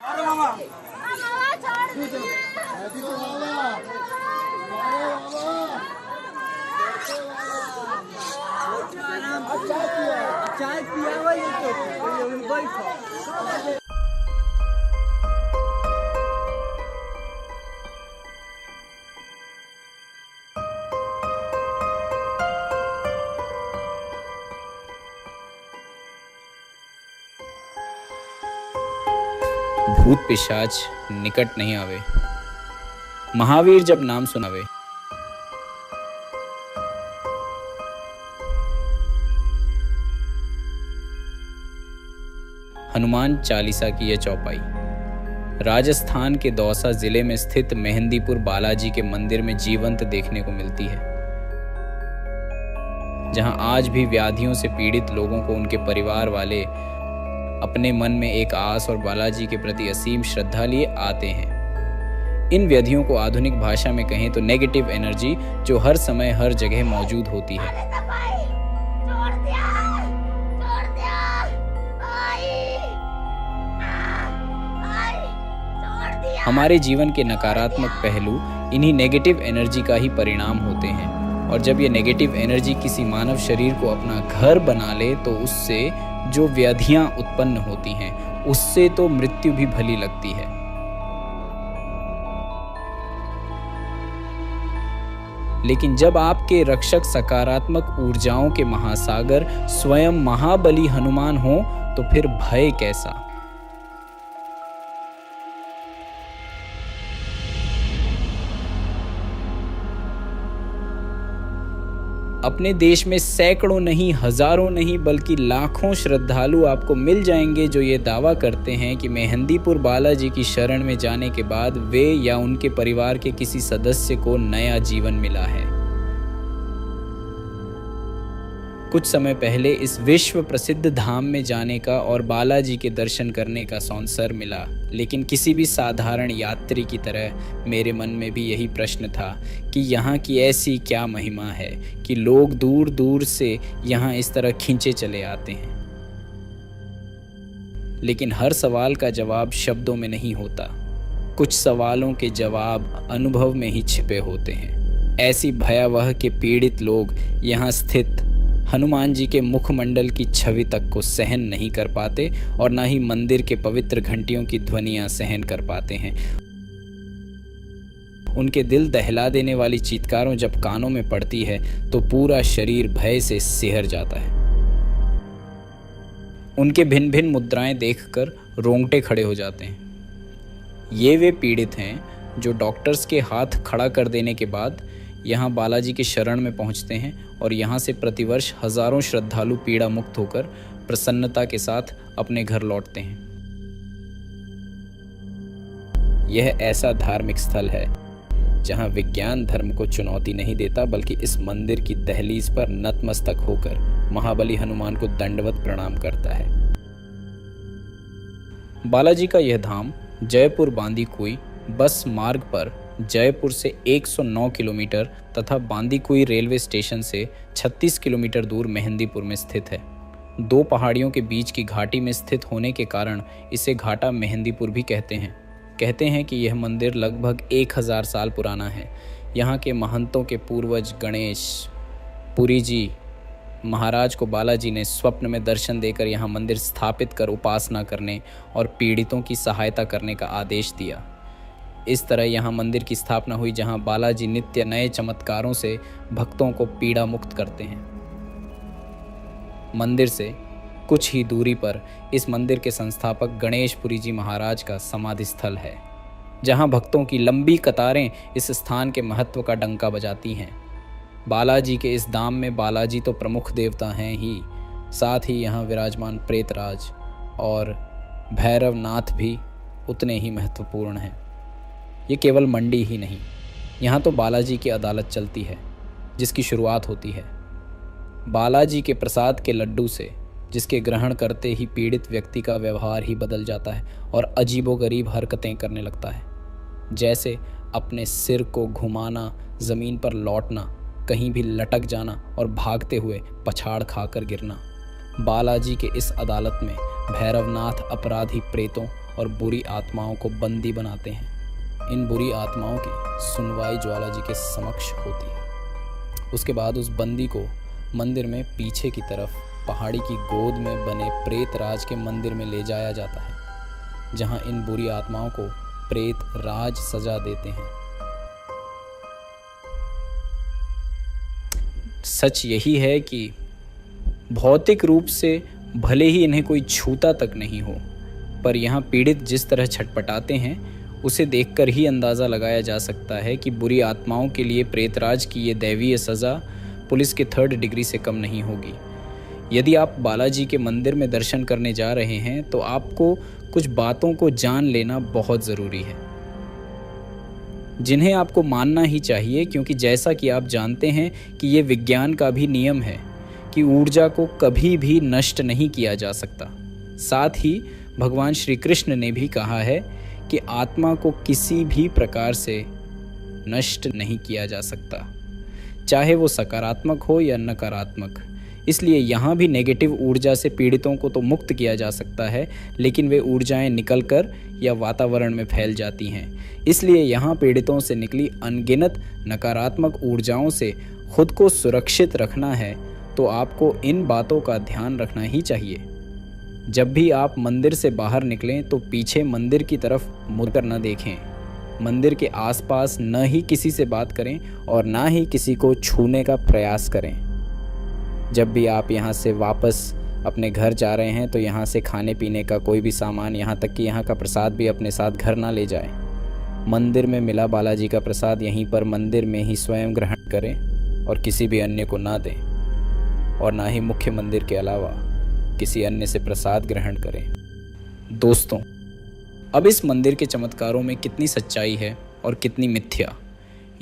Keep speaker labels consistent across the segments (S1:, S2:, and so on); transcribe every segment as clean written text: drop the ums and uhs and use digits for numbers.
S1: चाय पिया हुआ ये तो
S2: भूत पिशाच निकट नहीं आवे, महावीर जब नाम सुनावे। हनुमान चालीसा की यह चौपाई राजस्थान के दौसा जिले में स्थित मेहंदीपुर बालाजी के मंदिर में जीवंत देखने को मिलती है, जहां आज भी व्याधियों से पीड़ित लोगों को उनके परिवार वाले अपने मन में एक आस और बालाजी के प्रति असीम श्रद्धा लिए आते हैं। इन व्याधियों को आधुनिक भाषा में कहें तो नेगेटिव एनर्जी, जो हर समय हर जगह मौजूद होती है। हमारे जीवन के नकारात्मक पहलू इन्हीं नेगेटिव एनर्जी का ही परिणाम होते हैं, और जब ये नेगेटिव एनर्जी किसी मानव शरीर को अपना घर बना ले तो उससे जो व्याधियां उत्पन्न होती हैं, उससे तो मृत्यु भी भली लगती है। लेकिन जब आपके रक्षक सकारात्मक ऊर्जाओं के महासागर स्वयं महाबली हनुमान हो तो फिर भय कैसा। अपने देश में सैकड़ों नहीं, हजारों नहीं, बल्कि लाखों श्रद्धालु आपको मिल जाएंगे जो ये दावा करते हैं कि मेहंदीपुर बालाजी की शरण में जाने के बाद वे या उनके परिवार के किसी सदस्य को नया जीवन मिला है। कुछ समय पहले इस विश्व प्रसिद्ध धाम में जाने का और बालाजी के दर्शन करने का अवसर मिला, लेकिन किसी भी साधारण यात्री की तरह मेरे मन में भी यही प्रश्न था कि यहाँ की ऐसी क्या महिमा है कि लोग दूर दूर से यहाँ इस तरह खींचे चले आते हैं। लेकिन हर सवाल का जवाब शब्दों में नहीं होता, कुछ सवालों के जवाब अनुभव में ही छिपे होते हैं। ऐसी भयावह के पीड़ित लोग यहाँ स्थित हनुमान जी के मुखमंडल की छवि तक को सहन नहीं कर पाते और ना ही मंदिर के पवित्र घंटियों की ध्वनियां सहन कर पाते हैं। उनके दिल दहला देने वाली चीत्कारों जब कानों में पड़ती है तो पूरा शरीर भय से सिहर जाता है। उनके भिन्न भिन्न मुद्राएं देखकर रोंगटे खड़े हो जाते हैं। ये वे पीड़ित हैं जो डॉक्टर्स के हाथ खड़ा कर देने के बाद यहाँ बालाजी के शरण में पहुँचते हैं और यहाँ से प्रतिवर्ष हजारों श्रद्धालु पीड़ा मुक्त होकर प्रसन्नता के साथ अपने घर लौटते हैं। यह ऐसा धार्मिक स्थल है जहाँ विज्ञान धर्म को चुनौती नहीं देता, बल्कि इस मंदिर की दहलीज पर नतमस्तक होकर महाबली हनुमान को दंडवत प्रणाम करता है। बालाजी का यह धाम जयपुर बांदीकुई बस मार्ग पर जयपुर से 109 किलोमीटर तथा बांदीकुई रेलवे स्टेशन से 36 किलोमीटर दूर मेहंदीपुर में स्थित है। दो पहाड़ियों के बीच की घाटी में स्थित होने के कारण इसे घाटा मेहंदीपुर भी कहते हैं। कहते हैं कि यह मंदिर लगभग 1000 साल पुराना है। यहाँ के महंतों के पूर्वज गणेश पुरी जी महाराज को बालाजी ने स्वप्न में दर्शन देकर यहाँ मंदिर स्थापित कर उपासना करने और पीड़ितों की सहायता करने का आदेश दिया। इस तरह यहाँ मंदिर की स्थापना हुई जहाँ बालाजी नित्य नए चमत्कारों से भक्तों को पीड़ा मुक्त करते हैं। मंदिर से कुछ ही दूरी पर इस मंदिर के संस्थापक गणेशपुरी जी महाराज का समाधि स्थल है, जहाँ भक्तों की लंबी कतारें इस स्थान के महत्व का डंका बजाती हैं। बालाजी के इस धाम में बालाजी तो प्रमुख देवता हैं ही, साथ ही यहाँ विराजमान प्रेतराज और भैरवनाथ भी उतने ही महत्वपूर्ण हैं। ये केवल मंडी ही नहीं, यहाँ तो बालाजी की अदालत चलती है, जिसकी शुरुआत होती है बालाजी के प्रसाद के लड्डू से, जिसके ग्रहण करते ही पीड़ित व्यक्ति का व्यवहार ही बदल जाता है और अजीबोगरीब हरकतें करने लगता है, जैसे अपने सिर को घुमाना, ज़मीन पर लौटना, कहीं भी लटक जाना और भागते हुए पछाड़ खाकर गिरना। बालाजी के इस अदालत में भैरवनाथ अपराधी प्रेतों और बुरी आत्माओं को बंदी बनाते हैं। इन बुरी आत्माओं की सुनवाई ज्वाला जी के समक्ष होती है। उसके बाद उस बंदी को मंदिर में पीछे की तरफ पहाड़ी की गोद में बने प्रेत राज के मंदिर में ले जाया जाता है, जहां इन बुरी आत्माओं को प्रेत राज सजा देते हैं। सच यही है कि भौतिक रूप से भले ही इन्हें कोई छूता तक नहीं हो, पर यहाँ पीड़ित जिस तरह छटपटाते हैं उसे देखकर ही अंदाज़ा लगाया जा सकता है कि बुरी आत्माओं के लिए प्रेतराज की ये दैवीय सज़ा पुलिस के 3rd डिग्री से कम नहीं होगी। यदि आप बालाजी के मंदिर में दर्शन करने जा रहे हैं तो आपको कुछ बातों को जान लेना बहुत ज़रूरी है, जिन्हें आपको मानना ही चाहिए, क्योंकि जैसा कि आप जानते हैं कि ये विज्ञान का भी नियम है कि ऊर्जा को कभी भी नष्ट नहीं किया जा सकता। साथ ही भगवान श्री कृष्ण ने भी कहा है कि आत्मा को किसी भी प्रकार से नष्ट नहीं किया जा सकता, चाहे वो सकारात्मक हो या नकारात्मक। इसलिए यहाँ भी नेगेटिव ऊर्जा से पीड़ितों को तो मुक्त किया जा सकता है, लेकिन वे ऊर्जाएं निकलकर या वातावरण में फैल जाती हैं। इसलिए यहाँ पीड़ितों से निकली अनगिनत नकारात्मक ऊर्जाओं से खुद को सुरक्षित रखना है, तो आपको इन बातों का ध्यान रखना ही चाहिए। जब भी आप मंदिर से बाहर निकलें तो पीछे मंदिर की तरफ मुड़कर न देखें। मंदिर के आसपास न ही किसी से बात करें और ना ही किसी को छूने का प्रयास करें। जब भी आप यहाँ से वापस अपने घर जा रहे हैं तो यहाँ से खाने पीने का कोई भी सामान, यहाँ तक कि यहाँ का प्रसाद भी अपने साथ घर ना ले जाएं। मंदिर में मिला बालाजी का प्रसाद यहीं पर मंदिर में ही स्वयं ग्रहण करें और किसी भी अन्य को ना दें, और ना ही मुख्य मंदिर के अलावा किसी अन्य से प्रसाद ग्रहण करें। दोस्तों, अब इस मंदिर के चमत्कारों में कितनी सच्चाई है और कितनी मिथ्या,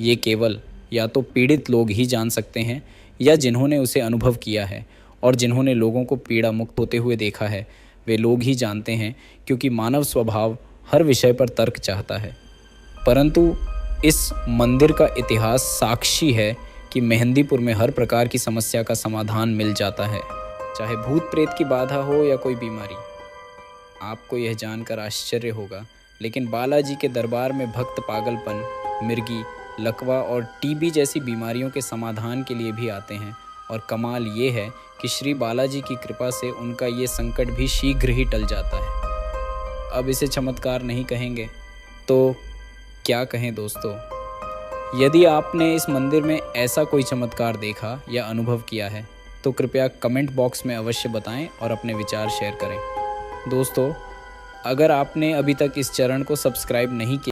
S2: ये केवल या तो पीड़ित लोग ही जान सकते हैं या जिन्होंने उसे अनुभव किया है, और जिन्होंने लोगों को पीड़ा मुक्त होते हुए देखा है वे लोग ही जानते हैं, क्योंकि मानव स्वभाव हर विषय पर तर्क चाहता है। परंतु इस मंदिर का इतिहास साक्षी है कि मेहंदीपुर में हर प्रकार की समस्या का समाधान मिल जाता है, चाहे भूत प्रेत की बाधा हो या कोई बीमारी। आपको यह जानकर आश्चर्य होगा, लेकिन बालाजी के दरबार में भक्त पागलपन, मिर्गी, लकवा और टीबी जैसी बीमारियों के समाधान के लिए भी आते हैं। और कमाल ये है कि श्री बालाजी की कृपा से उनका ये संकट भी शीघ्र ही टल जाता है। अब इसे चमत्कार नहीं कहेंगे तो क्या कहें दोस्तों। यदि आपने इस मंदिर में ऐसा कोई चमत्कार देखा या अनुभव किया है तो कृपया कमेंट बॉक्स में अवश्य बताएं और अपने विचार शेयर करें। दोस्तों, अगर आपने अभी तक इस चैनल को सब्सक्राइब नहीं किया